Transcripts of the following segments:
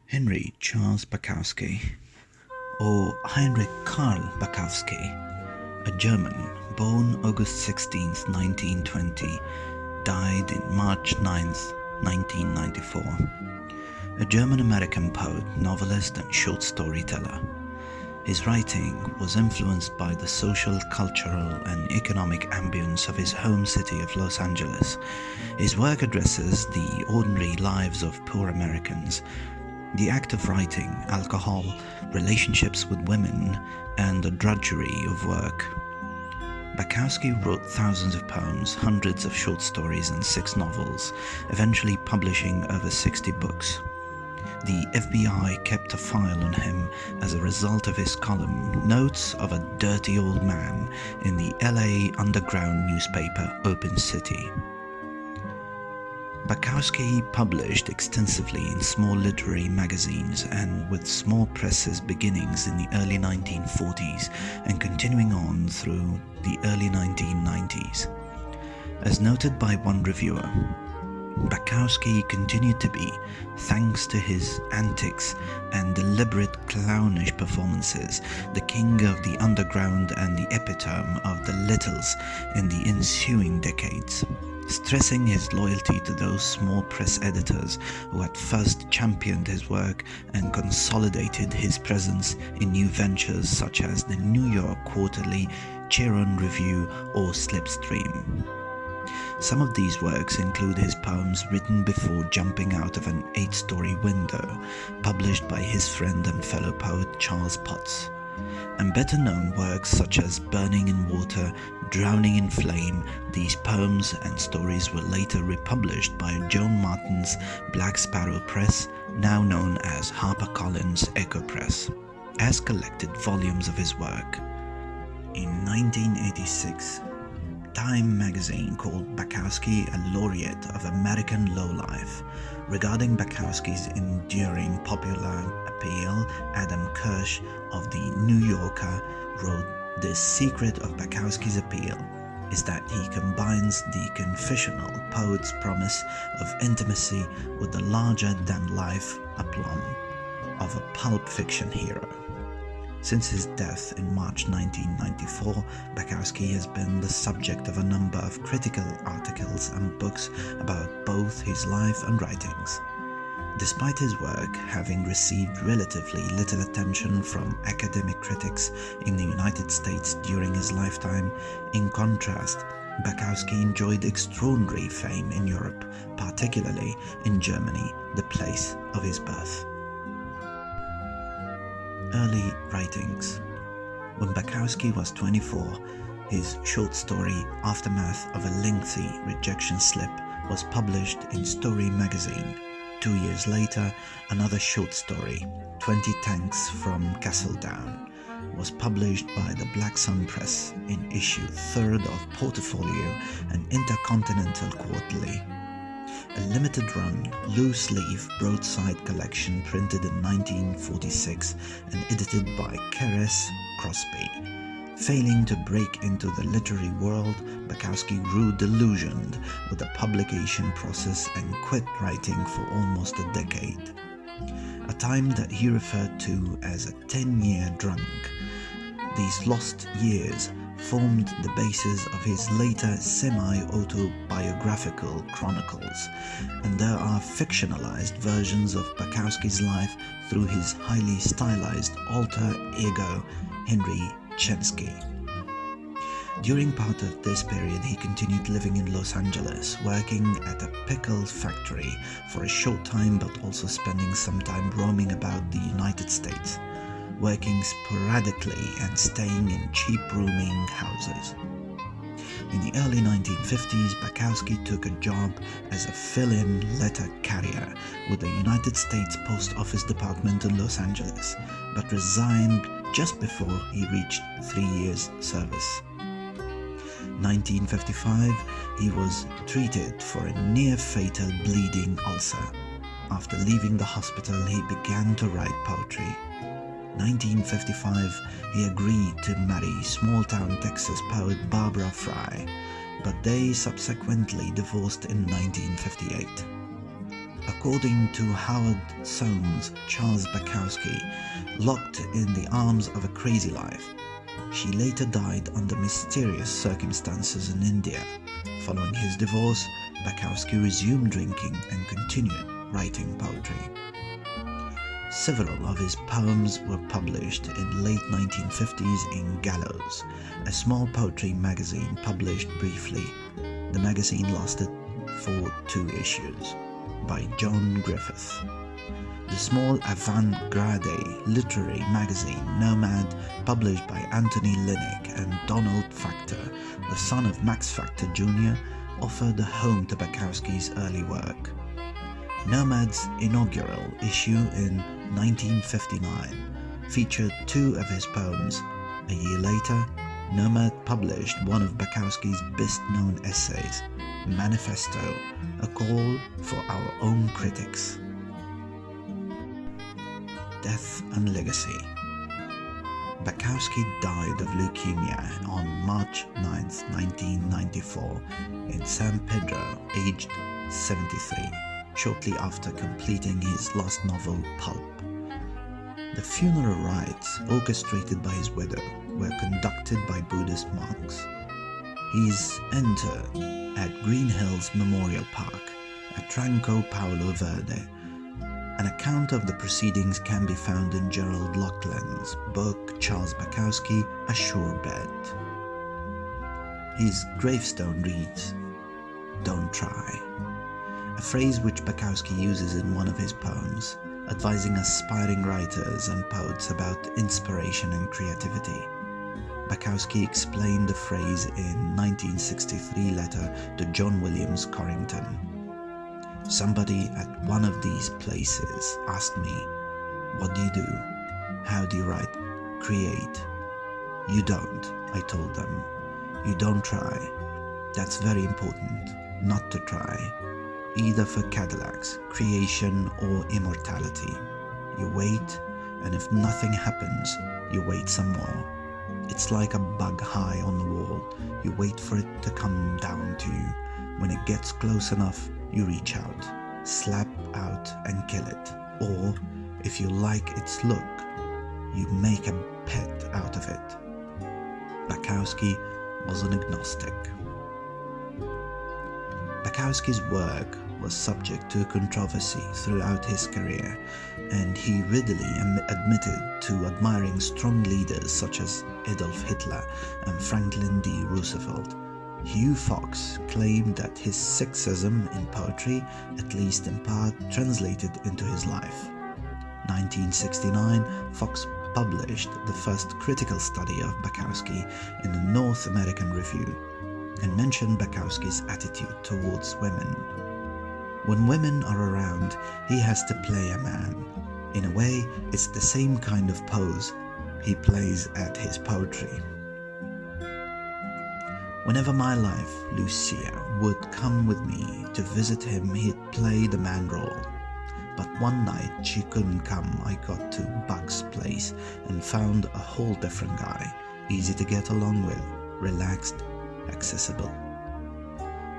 Henry Charles Bukowski, or Heinrich Karl Bukowski, a German born August 16, 1920, died in March 9, 1994. A German-American poet, novelist, and short storyteller. His writing was influenced by the social, cultural, and economic ambience of his home city of Los Angeles. His work addresses the ordinary lives of poor Americans, the act of writing, alcohol, relationships with women, and the drudgery of work. Bukowski wrote thousands of poems, hundreds of short stories, and 6 novels, eventually publishing over 60 books. The FBI kept a file on him as a result of his column, Notes of a Dirty Old Man, in the LA underground newspaper Opus City. Bukowski published extensively in small literary magazines and with small presses beginnings in the early 1940s and continuing on through the early 1990s. As noted by one reviewer, Bukowski continued to be, thanks to his antics and deliberate clownish performances, the king of the underground and the epitome of the littles in the ensuing decades, stressing his loyalty to those small press editors who had first championed his work and consolidated his presence in new ventures such as the New York Quarterly, Chiron Review, or Slipstream. Some of these works include his poems written before jumping out of an 8-story window, published by his friend and fellow poet Charles Potts, and better-known works such as Burning in Water, Drowning in Flame. These poems and stories were later republished by Joan Martin's Black Sparrow Press, now known as HarperCollins Echo Press, as collected volumes of his work. In 1986, Time magazine called Bukowski a laureate of American lowlife. Regarding Bukowski's enduring popular appeal, Adam Kirsch of The New Yorker wrote, "The secret of Bukowski's appeal is that he combines the confessional poet's promise of intimacy with the larger-than-life aplomb of a pulp fiction hero." Since his death in March 1994, Bukowski has been the subject of a number of critical articles and books about both his life and writings. Despite his work having received relatively little attention from academic critics in the United States during his lifetime, in contrast, Bukowski enjoyed extraordinary fame in Europe, particularly in Germany, the place of his birth. Early writings. When Bukowski was 24, his short story Aftermath of a Lengthy Rejection Slip was published in Story magazine. 2 years later, another short story, 20 Tanks from Castledown, was published by the Black Sun Press in issue 3rd of Portfolio, an Intercontinental Quarterly. A limited-run, loose-leaf broadside collection printed in 1946 and edited by Keres Crosby. Failing to break into the literary world, Bukowski grew disillusioned with the publication process and quit writing for almost a decade, a time that he referred to as a 10-year drunk. These lost years formed the basis of his later semi-autobiographical chronicles, and there are fictionalized versions of Bukowski's life through his highly stylized alter ego, Henry Chensky. During part of this period, he continued living in Los Angeles, working at a pickle factory for a short time, but also spending some time roaming about the United States, working sporadically and staying in cheap rooming houses. In the early 1950s, Bukowski took a job as a fill-in letter carrier with the United States Post Office Department in Los Angeles, but resigned just before he reached 3 years' service. 1955, he was treated for a near-fatal bleeding ulcer. After leaving the hospital, he began to write poetry. 1955, he agreed to marry small-town Texas poet Barbara Fry, but they subsequently divorced in 1958. According to Howard Soane's Charles Bukowski, locked in the arms of a crazy life, she later died under mysterious circumstances in India. Following his divorce, Bukowski resumed drinking and continued writing poetry. Several of his poems were published in late 1950s in Gallows, a small poetry magazine published briefly. The magazine lasted for 2 issues. By John Griffith. The small avant-garde literary magazine Nomad, published by Anthony Linnick and Donald Factor, the son of Max Factor Jr., offered a home to Bukowski's early work. Nomad's inaugural issue in 1959 featured 2 of his poems. A year later, Nomad published one of Bukowski's best-known essays, Manifesto, a call for our own critics. Death and Legacy. Bukowski died of leukemia on March 9, 1994, in San Pedro, aged 73, shortly after completing his last novel, Pulp. The funeral rites, orchestrated by his widow, were conducted by Buddhist monks. He is interred at Green Hills Memorial Park at Rancho Paolo Verde. An account of the proceedings can be found in Gerald Laughlin's book Charles Bukowski, A Sure Bet. His gravestone reads, "Don't try," a phrase which Bukowski uses in one of his poems, advising aspiring writers and poets about inspiration and creativity. Bukowski explained the phrase in 1963 letter to John Williams Corrington. "Somebody at one of these places asked me, 'What do you do? How do you write? Create?' 'You don't,' I told them. 'You don't try. That's very important, not to try, either for Cadillacs, creation, or immortality. You wait, and if nothing happens, you wait some more. It's like a bug high on the wall. You wait for it to come down to you. When it gets close enough, you reach out, slap out and kill it. Or, if you like its look, you make a pet out of it." Bukowski was an agnostic. Bukowski's work was subject to controversy throughout his career, and he readily admitted to admiring strong leaders such as Adolf Hitler and Franklin D. Roosevelt. Hugh Fox claimed that his sexism in poetry, at least in part, translated into his life. 1969, Fox published the first critical study of Bukowski in the North American Review, and mentioned Bukowski's attitude towards women. "When women are around, he has to play a man. In a way, it's the same kind of pose he plays at his poetry. Whenever my wife, Lucia, would come with me to visit him, he'd play the man role. But one night she couldn't come. I got to Buck's place and found a whole different guy, easy to get along with, relaxed, accessible."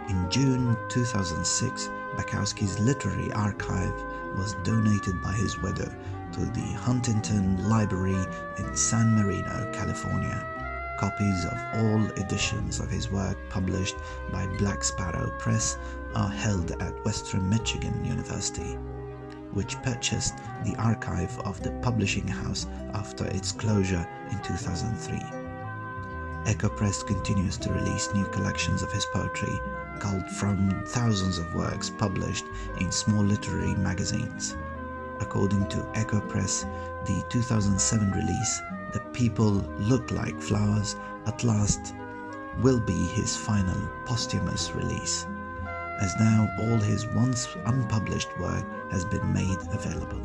In June 2006, Bukowski's literary archive was donated by his widow to the Huntington Library in San Marino, California. Copies of all editions of his work published by Black Sparrow Press are held at Western Michigan University, which purchased the archive of the publishing house after its closure in 2003. Echo Press continues to release new collections of his poetry, culled from thousands of works published in small literary magazines. According to Echo Press, the 2007 release, The People Look Like Flowers, at last will be his final posthumous release, as now all his once unpublished work has been made available.